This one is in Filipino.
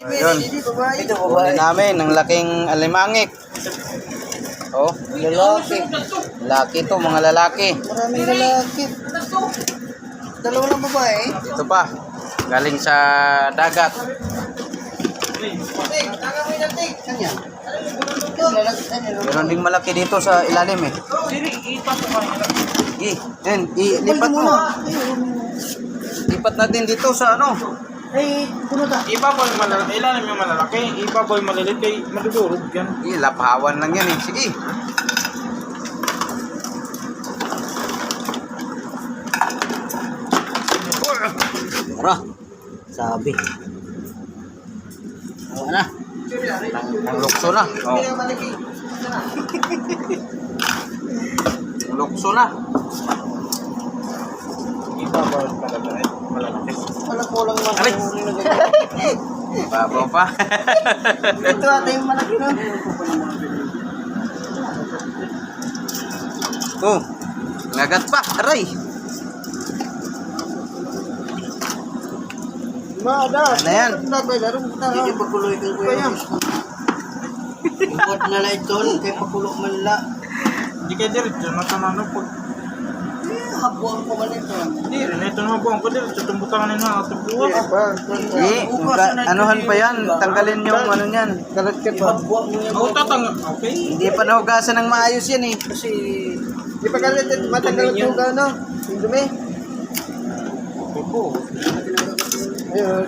Ayun. Kunin namin ang laking alimangik. Oh, Lalaki. laki to, mga lalaki. Maraming lalaki. Dalawa lang babae. Ito pa, galing sa dagat. Kanya. Meron ding malaki dito sa ilalim eh. Ilipat mo. Lipat natin dito sa ano. Ay, puno ta. Ibabaw yung malalaki, ilalim yung malalaki, ibabaw yung malilit, kay madudurog yan. Lapawan lang yan eh. Sige. Tara. Sabi. Awa na. Ang lukso na. Oh. Ang lukso na. Ibabaw yung malalaki. Wala ko lang mga Aray! Babaw pa. Ito ata yung malaki na. Oh. Ngagat pa. Aray. Ano yan? Hindi pakuloy ka kuya. Buat na lang ito. Kaya pakulo man la. Hindi kayo diretso, natanano pag... Habuan ko man ito. Hindi rin, ito na buwan ko diretso, tumbutan ka na ito buwan. Anuhan pa yan. Tanggalin yung ano yan. Kalat-kat pa. Habuan mo yan. Oo, tatang, okay. Hindi pa nahugasan ng maayos yan eh. Kasi di pa kalit matagal ito ka no? Yung dumi. Okay po. Ayun.